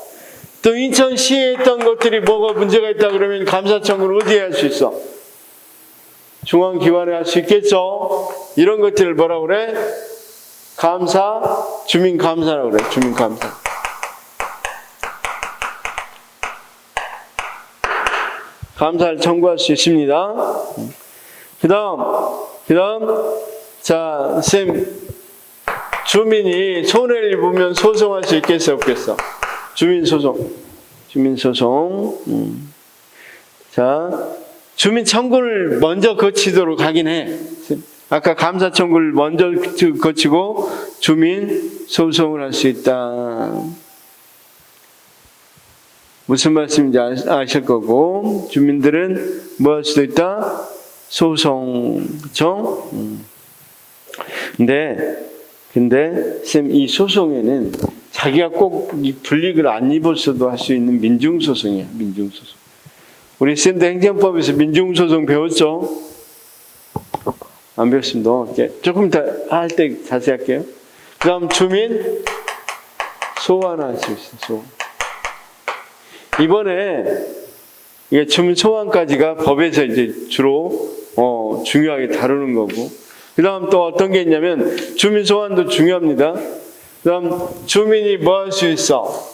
또 인천시에 했던 것들이 뭐가 문제가 있다 그러면 감사 청구를 어디에 할 수 있어? 중앙기관에 할 수 있겠죠? 이런 것들을 뭐라고 그래? 주민감사라고 그래. 주민감사. 감사를 청구할 수 있습니다. 그 다음, 자, 쌤, 주민이 손해를 입으면 소송할 수 있겠어, 없겠어? 주민소송. 자, 주민 청구를 먼저 거치도록 하긴 해. 아까 감사 청구를 먼저 거치고 주민 소송을 할 수 있다. 무슨 말씀인지 아실 거고, 주민들은 뭐 할 수도 있다? 소송, 그쵸? 근데, 쌤, 이 소송에는 자기가 꼭 이 불이익을 안 입었어도 할 수 있는 민중소송이야, 민중소송. 우리 쌤도 행정법에서 민중소송 배웠죠? 안 배웠습니다. 조금 더 할 때 자세히 할게요. 그 다음 주민 소환할 수 있어, 소환. 이번에 이게 주민 소환까지가 법에서 이제 주로 중요하게 다루는 거고, 그 다음 또 어떤 게 있냐면 주민 소환도 중요합니다. 그 다음 주민이 뭐 할 수 있어?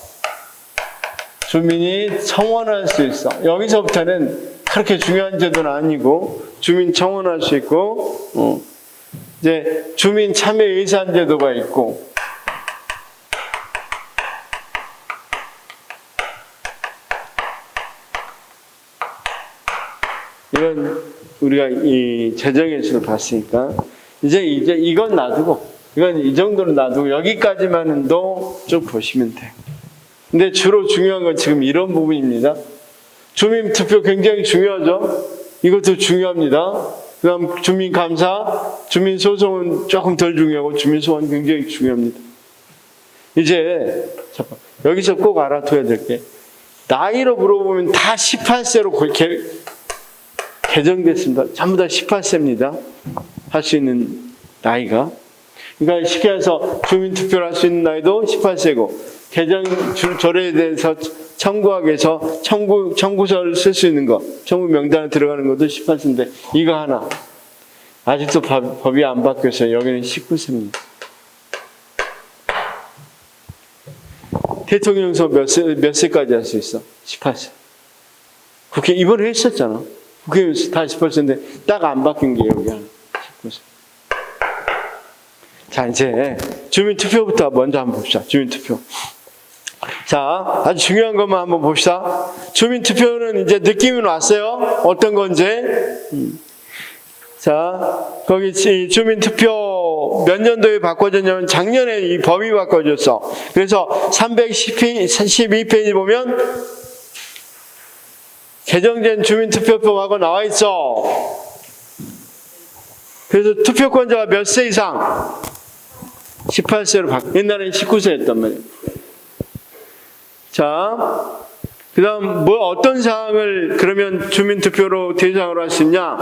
주민이 청원할 수 있어. 여기서부터는 그렇게 중요한 제도는 아니고 주민 청원할 수 있고, 이제 주민 참여 예산 제도가 있고, 이건 우리가 이 재정에서 봤으니까 이제 이건 놔두고, 이건 이 정도는 놔두고 여기까지만도 좀 보시면 돼요. 근데 주로 중요한 건 지금 이런 부분입니다. 주민 투표 굉장히 중요하죠. 이것도 중요합니다. 그다음 주민 감사, 주민 소송은 조금 덜 중요하고 주민 소환 굉장히 중요합니다. 이제 잠깐 여기서 꼭 알아둬야 될 게, 나이로 물어보면 다 18세로 개정됐습니다. 전부 다 18세입니다. 할 수 있는 나이가. 그러니까 쉽게 해서 주민투표를 할 수 있는 나이도 18세고, 개정 조례에 대해서 청구하기 위해서 청구서를 쓸 수 있는 거, 청구 명단에 들어가는 것도 18세인데, 이거 하나. 아직도 법이 안 바뀌었어요. 여기는 19세입니다. 대통령 선거 몇 세까지 할 수 있어? 18세. 국회 이번에 했었잖아. 국회의원 다 18세인데 딱 안 바뀐 게 여기 하나. 19세. 자, 이제 주민투표부터 먼저 한번 봅시다. 주민투표. 자, 아주 중요한 것만 한번 봅시다. 주민투표는 이제 느낌이 왔어요. 어떤 건지. 자, 거기 주민투표 몇 년도에 바꿔졌냐면 작년에 이 법이 바꿔졌어. 그래서 312페이지 보면 개정된 주민투표법하고 나와 있어. 그래서 투표권자가 몇 세 이상? 18세로 옛날에는 19세였단 말이에요. 자, 그 다음 어떤 사항을 그러면 주민투표로 대상으로 할 수 있냐?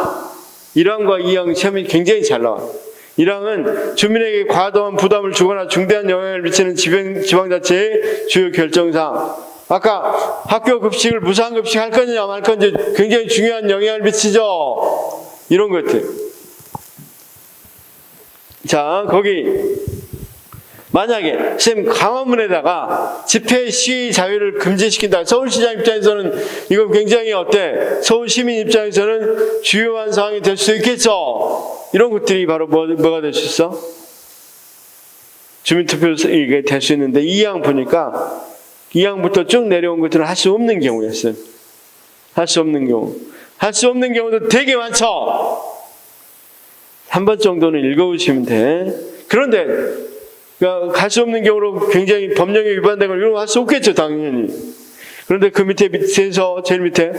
1항과 2항 시험이 굉장히 잘 나와요. 1항은 주민에게 과도한 부담을 주거나 중대한 영향을 미치는 지방자치의 주요 결정사항. 아까 학교 급식을 무상급식 할 건지 안 할 건지 굉장히 중요한 영향을 미치죠. 이런 것들. 자, 거기 만약에 쌤 광화문에다가 집회 시위 자유를 금지시킨다. 서울시장 입장에서는 이거 굉장히 어때? 서울 시민 입장에서는 주요한 사항이 될 수 있겠죠. 이런 것들이 바로 뭐가 될 수 있어? 주민투표 이게 될 수 있는데 2항 보니까 2항부터 쭉 내려온 것들은 할 수 없는 경우였어요. 할 수 없는 경우. 할 수 없는 경우도 되게 많죠. 한 번 정도는 읽어보시면 돼. 그런데 갈 수 없는 경우로 굉장히 법령에 위반된 걸 이런 거 할 수 없겠죠, 당연히. 그런데 그 밑에서 제일 밑에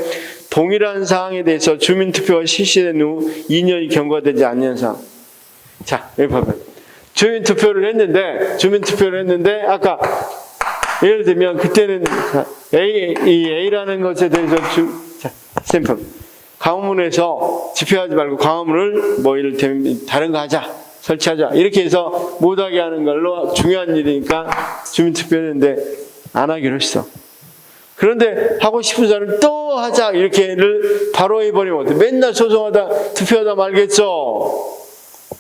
동일한 사항에 대해서 주민투표가 실시된 후 2년이 경과되지 않는 사항. 자, 여기 봐봐요. 주민투표를 했는데 아까 예를 들면 그때는 A라는 것에 대해서 샘플 광화문에서 집회하지 말고 광화문을 뭐 이를 다른 거 하자, 설치하자 이렇게 해서 못하게 하는 걸로 중요한 일이니까 주민투표했는데 안 하기로 했어. 그런데 하고 싶은 사람은 또 하자 이렇게를 바로 해버리면 어때? 맨날 소송하다 투표하다 말겠죠.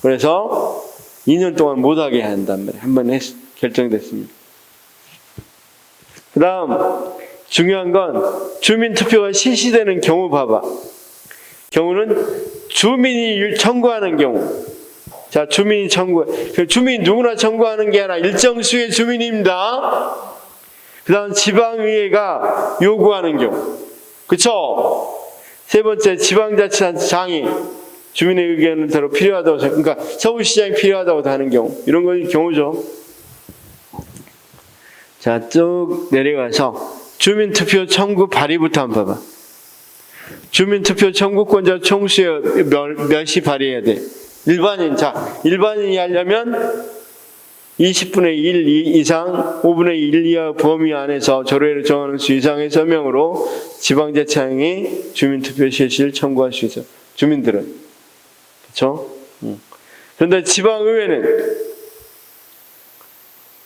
그래서 2년 동안 못하게 한단 말이에요. 한번 결정됐습니다. 그 다음 중요한 건 주민투표가 실시되는 경우 봐봐. 경우는 주민이 청구하는 경우. 자, 주민이 주민이 누구나 청구하는 게 아니라 일정 수의 주민입니다. 그 다음 지방의회가 요구하는 경우. 그쵸? 세 번째 지방자치단체장이 주민의 의견을 대로 필요하다고 그러니까 서울시장이 필요하다고 하는 경우. 이런 건 경우죠. 자, 쭉 내려가서 주민투표 청구 발의부터 한번 봐봐. 주민투표 청구권자 총수에 몇이 발의해야 돼? 일반인. 자, 일반인이 하려면 20분의 1 이상, 5분의 1 이하 범위 안에서 조례를 정하는 수 이상의 서명으로 지방자치장이 주민투표 실시를 청구할 수 있어. 주민들은. 그렇죠? 그런데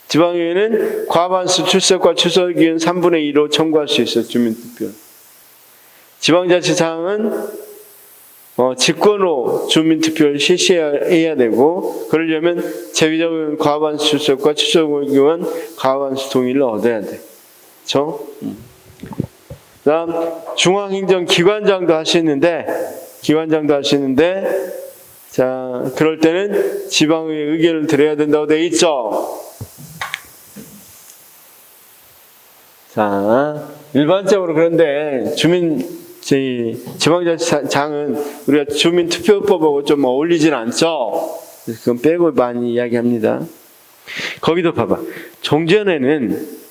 지방의회는 과반수 출석과 출석의원 3분의 2로 청구할 수 있어요. 주민투표. 지방자치장은 직권으로 주민투표를 실시해야 되고 그러려면 제위적 과반수 출석과 출석의원 과반수 동의를 얻어야 돼. 그렇죠? 그다음 중앙행정기관장도 하시는데 자, 그럴 때는 지방의 의견을 들어야 된다고 되어 있죠. 자, 일반적으로 그런데 지방자치장은 우리가 주민투표법하고 좀 어울리진 않죠. 그건 빼고 많이 이야기합니다. 거기도 봐봐. 종전에는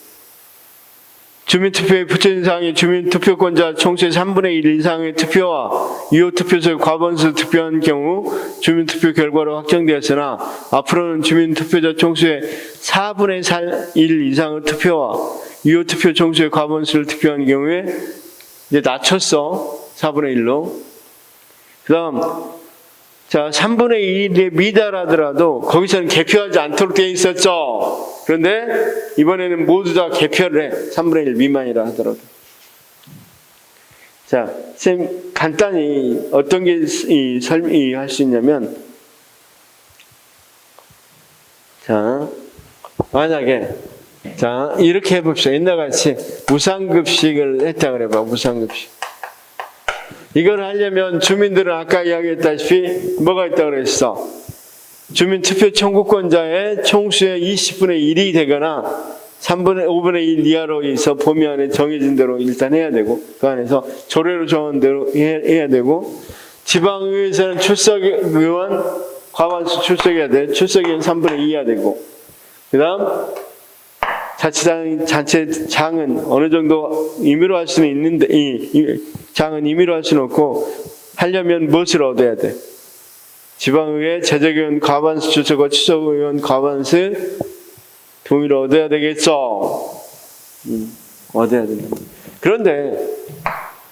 주민투표에 붙여진 사항이 주민투표권자 총수의 3분의 1 이상의 투표와 유효 투표소에 과반수 투표한 경우 주민투표 결과로 확정되었으나 앞으로는 주민투표자 총수의 4분의 1 이상의 투표와 유효 투표 총수의 과반수를 투표한 경우에 이제 낮췄어. 4분의 1로. 그 다음, 자, 3분의 1에 미달하더라도 거기서는 개표하지 않도록 되어 있었죠. 그런데 이번에는 모두 다 개표를 해. 3분의 1 미만이라 하더라도. 자, 쌤, 간단히 어떤 게 할 수 있냐면, 자, 만약에, 자, 이렇게 해봅시다. 옛날같이 무상급식을 했다 그래봐. 무상급식. 이걸 하려면 주민들은 아까 이야기했다시피 뭐가 있다 그랬어? 주민투표 청구권자의 총수의 20분의 1이 되거나 5분의 1 이하로 해서 범위 안에 정해진 대로 일단 해야 되고 그 안에서 조례로 정한 대로 해야 되고 지방의회에서는 출석의원 과반수 출석해야 돼. 출석의원 3분의 2 해야 되고 그 다음 자치장은 어느 정도 임의로 할 수는 있는데 장은 임의로 할 수는 없고 하려면 무엇을 얻어야 돼? 지방의회 재적의원 과반수 출석과 추석의원 과반수 동의를 얻어야 되겠죠. 얻어야 된다. 그런데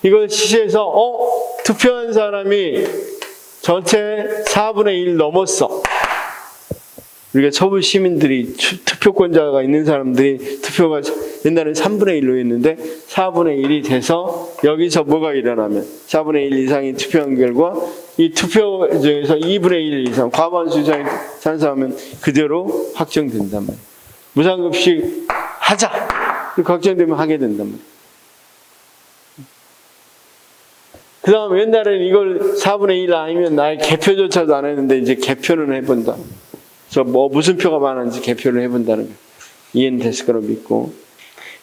이걸 시시해서 투표한 사람이 전체 4분의 1 넘었어. 우리가 서울 시민들이 투표권자가 있는 사람들이 투표가 옛날에 3분의 1로 했는데 4분의 1이 돼서 여기서 뭐가 일어나면 4분의 1 이상이 투표한 결과 이 투표 중에서 2분의 1 이상 과반수 이상이 찬성하면 그대로 확정된단 말이에요. 무상급식 하자! 걱정되면 하게 된단 말이에요. 그 다음 옛날에는 이걸 4분의 1 아니면 나의 개표조차도 안 했는데 이제 개표는 해본다. 그래서 무슨 표가 많은지 개표를 해본다는 거예요. 이해는 됐을 거로 믿고.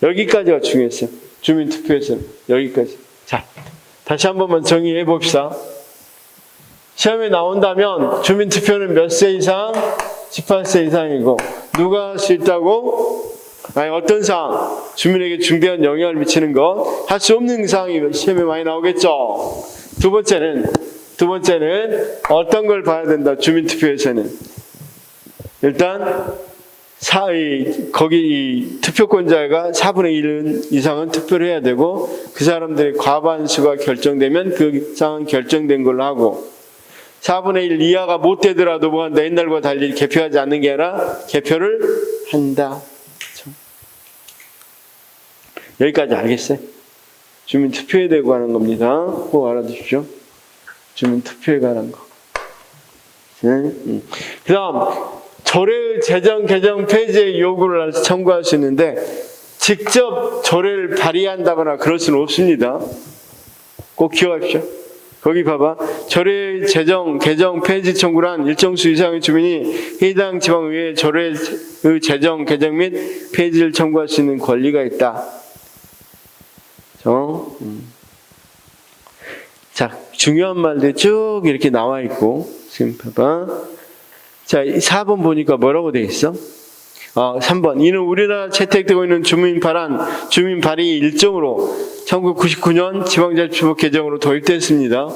여기까지가 중요했어요. 주민투표에서는 여기까지. 자, 다시 한 번만 정리해 봅시다. 시험에 나온다면 주민투표는 몇 세 이상? 18세 이상이고 누가 할 수 있다고? 아니, 어떤 사항? 주민에게 중대한 영향을 미치는 것, 할 수 없는 사항이 시험에 많이 나오겠죠. 두 번째는 어떤 걸 봐야 된다. 주민투표에서는 일단 거기 이 투표권자가 4분의 1 이상은 투표를 해야 되고 그 사람들의 과반수가 결정되면 그 상황은 결정된 걸로 하고 4분의 1 이하가 못 되더라도 뭐한다. 옛날과 달리 개표하지 않는 게 아니라 개표를 한다. 그렇죠? 여기까지 알겠어요? 주민투표에 대고 하는 겁니다. 꼭 알아두십시오. 주민투표에 관한 거. 그 다음 조례의 제정 개정 폐지의 요구를 청구할 수 있는데 직접 조례를 발의한다거나 그럴 수는 없습니다. 꼭 기억하십시오. 거기 봐봐. 조례 제정 개정 폐지 청구를 한 일정 수 이상의 주민이 해당 지방의회에 조례의 제정 개정 및 폐지를 청구할 수 있는 권리가 있다. 자, 중요한 말들 쭉 이렇게 나와 있고 지금 봐봐. 자, 4번 보니까 뭐라고 되어 있어? 3번. 이는 우리나라 채택되고 있는 주민 발의 일정으로 1999년 지방자치법 개정으로 도입됐습니다.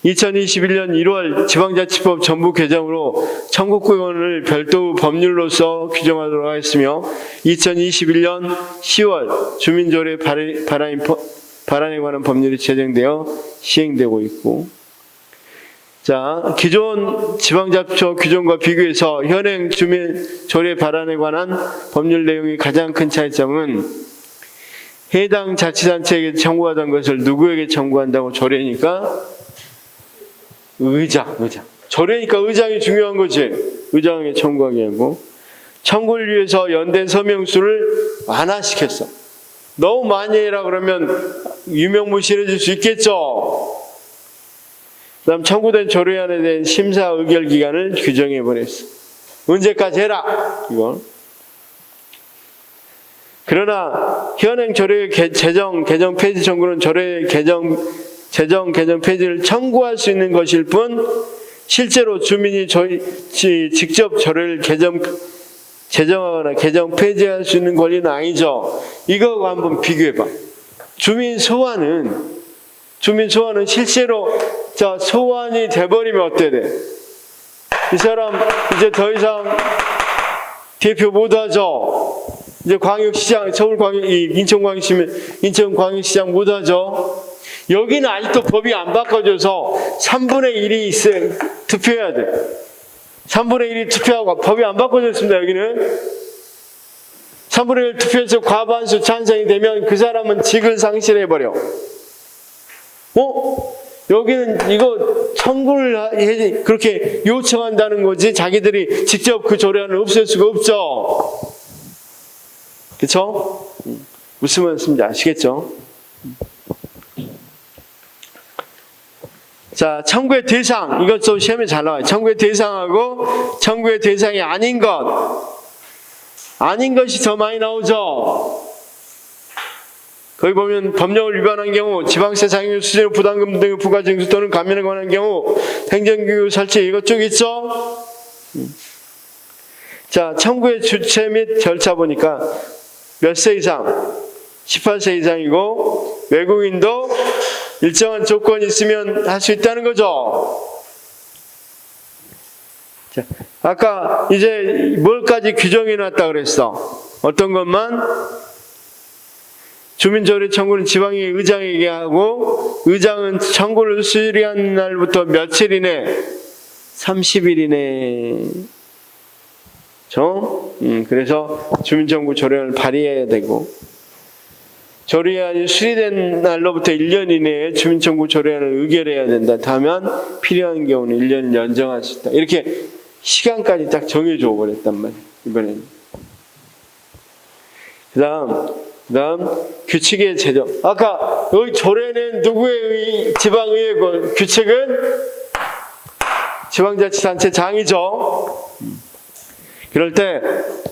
2021년 1월 지방자치법 전부 개정으로 청구권을 별도 법률로서 규정하도록 하였으며 2021년 10월 주민조례 발안에 관한 법률이 제정되어 시행되고 있고 자, 기존 지방자치법 규정과 비교해서 현행 주민조례 발안에 관한 법률 내용의 가장 큰 차이점은 해당 자치단체에게 청구하던 것을 누구에게 청구한다고? 조례니까 의장. 조례니까 의장이 중요한 거지. 의장에게 청구하게 하고 청구를 위해서 연된 서명수를 완화시켰어. 너무 많이 해라 그러면 유명무실해질 수 있겠죠. 그 다음 청구된 조례안에 대한 심사 의결 기간을 규정해버렸어. 언제까지 해라. 이거. 그러나 현행 조례 제정 개정 폐지 청구는 조례 제정 개정 폐지를 청구할 수 있는 것일 뿐 실제로 주민이 직접 조례를 제정하거나 개정 폐지할 수 있는 권리는 아니죠. 이거 한번 비교해봐. 주민 소환은 실제로 소환이 돼버리면 어때 돼? 이 사람 이제 더 이상 대표 못하죠. 이제 광역시장, 인천광역시장 못하죠. 여기는 아직도 법이 안 바꿔져서 3분의 1이 투표해야 돼. 3분의 1이 투표하고 법이 안 바꿔졌습니다. 여기는 3분의 1 투표해서 과반수 찬성이 되면 그 사람은 직을 상실해버려. 여기는 이거 청구를 그렇게 요청한다는 거지 자기들이 직접 그 조례안을 없앨 수가 없죠. 그쵸? 무슨 말씀인지 아시겠죠? 자, 청구의 대상. 이것도 시험에 잘 나와요. 청구의 대상하고 청구의 대상이 아닌 것이 더 많이 나오죠. 거기 보면 법령을 위반한 경우, 지방세 상여 수수료 부담금 등의 부가 징수 또는 감면에 관한 경우, 행정규 설치 이것 쭉 있죠? 자, 청구의 주체 및 절차 보니까 몇 세 이상? 18세 이상이고 외국인도 일정한 조건이 있으면 할 수 있다는 거죠. 자, 아까 이제 뭘까지 규정해 놨다 그랬어? 어떤 것만? 주민조례 청구는 지방의 의장에게 하고 의장은 청구를 수리한 날부터 며칠 이내? 30일 이내. 그래서 주민정부 조례를 발의해야 되고, 조례안이 수리된 날로부터 1년 이내에 주민정부 조례안을 의결해야 된다. 다만 필요한 경우는 1년 연장할 수 있다. 이렇게 시간까지 딱 정해줘 버렸단 말이에요. 이번에는. 그다음 규칙의 제정. 아까 여기 조례는 누구의 지방의회고, 규칙은 지방자치단체 장이죠. 그럴 때,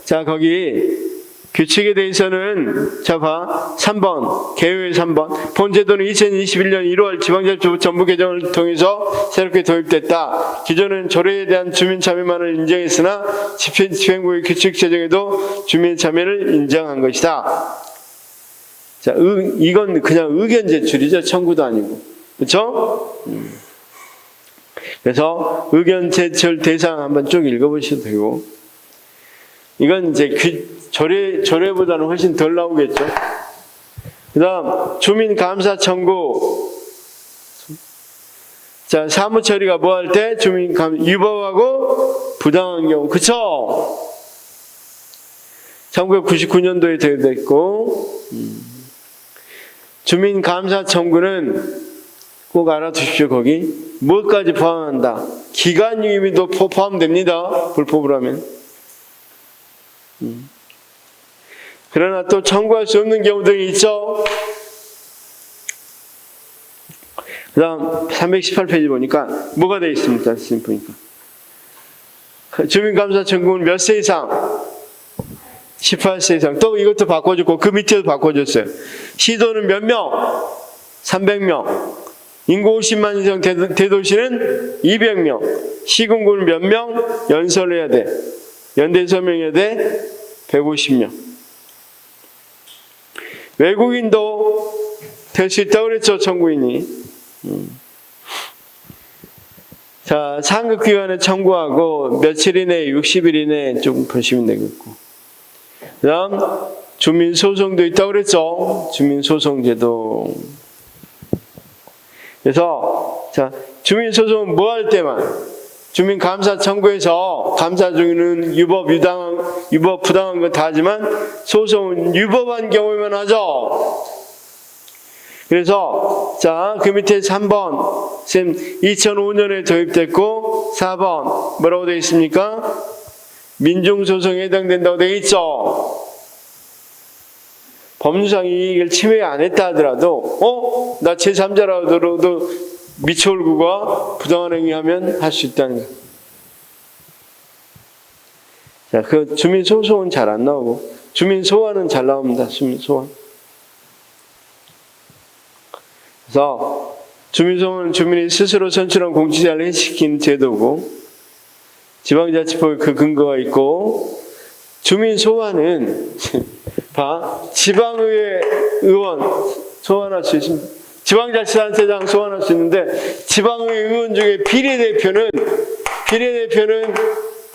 자, 거기 규칙에 대해서는, 자, 봐. 3번, 개요의 3번. 본제도는 2021년 1월 지방자치법 전부 개정을 통해서 새롭게 도입됐다. 기존은 조례에 대한 주민 참여만을 인정했으나 집행부의 규칙 제정에도 주민 참여를 인정한 것이다. 자, 이건 그냥 의견 제출이죠. 청구도 아니고. 그렇죠? 그래서 의견 제출 대상 한번 쭉 읽어보셔도 되고, 이건 이제 조례보다는 훨씬 덜 나오겠죠. 그 다음 주민 감사 청구. 자, 사무 처리가 뭐 할 때 주민 위법하고 부당한 경우, 그쵸? 1999년도에 도입됐고, 주민 감사 청구는 꼭 알아두십시오. 거기 뭐까지 포함한다. 기간 유임도 포함됩니다. 불법으로 하면. 그러나 또 청구할 수 없는 경우들이 있죠. 그 다음 318페이지 보니까 뭐가 되어 있습니까? 지금 보니까 주민감사 청구는 몇 세 이상? 18세 이상. 또 이것도 바꿔줬고, 그 밑에도 바꿔줬어요. 시도는 몇 명? 300명. 인구 50만 이상 대도시는 200명. 시군구는 몇 명? 연설해야 돼. 연대 서명해야 돼. 150명. 외국인도 될 수 있다고 그랬죠, 청구인이. 자, 상급기관에 청구하고 며칠 이내에 60일 이내에 좀 보시면 되겠고. 그 다음, 주민소송도 있다고 그랬죠. 주민소송제도. 그래서, 자, 주민소송은 뭐 할 때만? 주민감사 청구해서 감사 중에는 유법, 부당한 건 다 하지만 소송은 유법한 경우에만 하죠. 그래서, 자, 그 밑에 3번, 2005년에 도입됐고, 4번, 뭐라고 되어 있습니까? 민중소송에 해당된다고 되어 있죠. 법률상 이익을 침해 안 했다 하더라도, 나 제3자라도 미처올구가 부당한 행위하면 할 수 있다는 거예요. 자, 그 주민소송은 잘 안 나오고, 주민소환은 잘 나옵니다. 주민소환. 그래서, 주민소환은 주민이 스스로 선출한 공직자를 해시킨 제도고, 지방자치법에 그 근거가 있고, 주민소환은, 지방의회 의원 소환할 수 있습니다. 지방자치단체장 소환할 수 있는데, 지방의회 의원 중에 비례대표는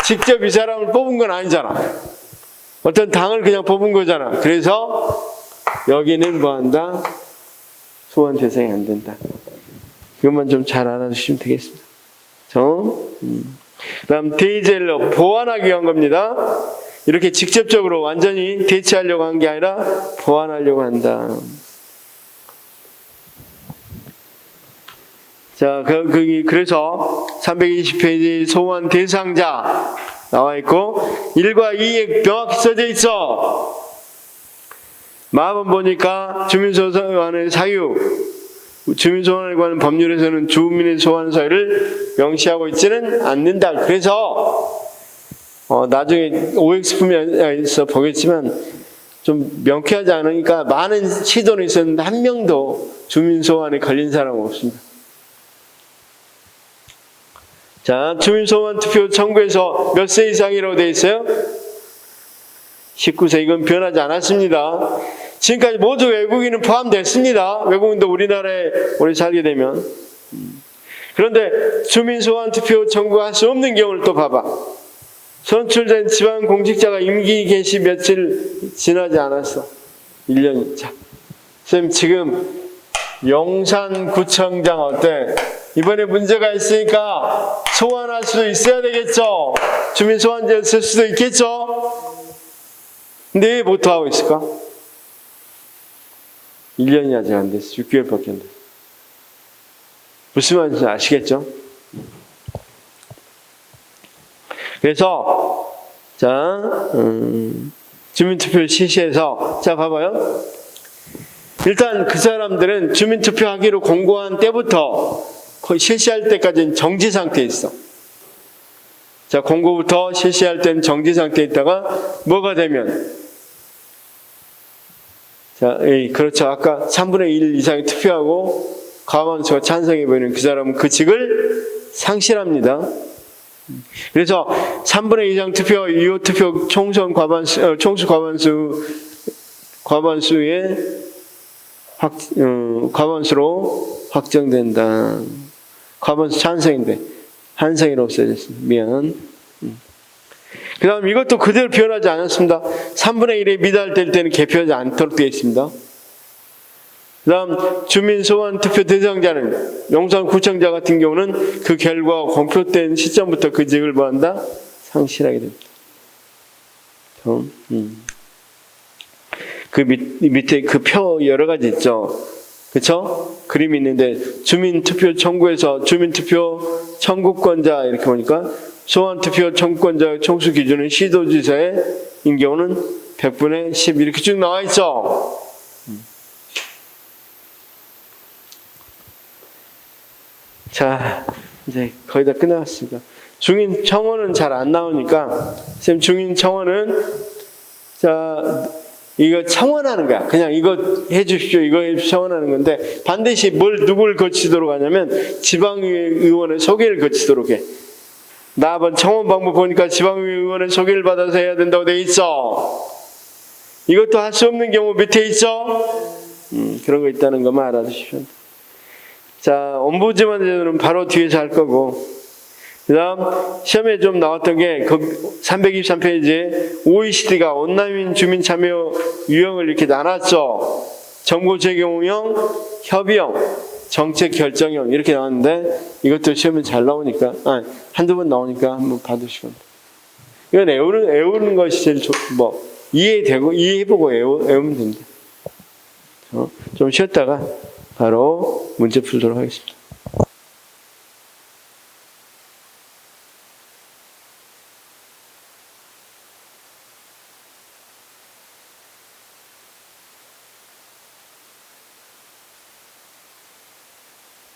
직접 이 사람을 뽑은 건 아니잖아. 어떤 당을 그냥 뽑은 거잖아. 그래서 여기는 뭐 한다? 소환 대상이 안 된다. 이것만 좀 잘 알아두시면 되겠습니다. 그 다음 데이젤러, 보완하기 위한 겁니다. 이렇게 직접적으로 완전히 대체하려고 한 게 아니라 보완하려고 한다. 자, 그래서 320페이지 소환 대상자 나와 있고, 1과 2에 명확히 써져 있어. 마법 보니까 주민소환의 사유, 주민소환에 관한 법률에서는 주민의 소환 사유를 명시하고 있지는 않는다. 그래서 나중에 OX품에서 보겠지만 좀 명쾌하지 않으니까 많은 시도는 있었는데 한 명도 주민소환에 걸린 사람은 없습니다. 자, 주민소환 투표 청구에서 몇 세 이상이라고 되어 있어요? 19세. 이건 변하지 않았습니다. 지금까지 모두 외국인은 포함됐습니다. 외국인도 우리나라에 오래 살게 되면. 그런데 주민소환 투표 청구할 수 없는 경우를 또 봐봐. 선출된 지방 공직자가 임기 개시 며칠 지나지 않았어. 1년이. 자, 선생님 지금 용산구청장 어때? 이번에 문제가 있으니까 소환할 수도 있어야 되겠죠? 주민 소환제였을 수도 있겠죠. 근데 왜 못하고 있을까? 1년이 아직 안 됐어. 6개월밖에 안 됐어. 무슨 말인지 아시겠죠? 그래서 자 주민투표를 실시해서 자 봐봐요. 일단 그 사람들은 주민투표하기로 공고한 때부터 거의 실시할 때까지는 정지 상태에 있어. 자, 공고부터 실시할 때는 정지 상태에 있다가 뭐가 되면 자, 그렇죠. 아까 3분의 1 이상이 투표하고 과반수가 찬성해 보이는 그 사람은 그 직을 상실합니다. 그래서 3분의 2 이상 투표, 유효 투표 총선 과반수, 총수 과반수의 과반수로 확정된다. 과반수 찬성인데 한성이 없어졌습니다. 미안. 그 다음 이것도 그대로 표현하지 않았습니다. 3분의 1에 미달될 때는 개표하지 않도록 되어 있습니다. 그 다음 주민 소환 투표 대상자는 용산구청장 같은 경우는 그 결과가 공표된 시점부터 그 직을 뭐한다? 상실하게 됩니다. 그 밑에 그 표 여러 가지 있죠. 그렇죠? 그림이 있는데 주민투표 청구에서 주민투표 청구권자 이렇게 보니까 소환투표 청구권자 총수 기준은 시도지사의 경우는 100분의 10 이렇게 쭉 나와 있죠. 자, 이제 거의 다 끝났습니다. 중인 청원은 잘 안 나오니까 선생님 중인 청원은 자 이거 청원하는 거야. 그냥 이거 해주십시오. 이거 청원하는 건데 반드시 누굴 거치도록 하냐면 지방의회 의원의 소개를 거치도록 해. 나 한번 청원 방법 보니까 지방의회 의원의 소개를 받아서 해야 된다고 돼 있어. 이것도 할 수 없는 경우 밑에 있죠. 그런 거 있다는 것만 알아두십시오. 자, ombudsman 제도는 바로 뒤에서 할 거고, 그 다음 시험에 좀 나왔던 게 323페이지에 OECD가 온라인 주민 참여 유형을 이렇게 나눴죠. 정보 제공형, 협의형, 정책 결정형 이렇게 나왔는데 이것도 시험에 잘 나오니까 한두 번 나오니까 한번 받으시면 돼요. 이건 애우는 것이 제일 이해되고 이해해보고 애우면 됩니다. 좀 쉬었다가 바로 문제 풀도록 하겠습니다.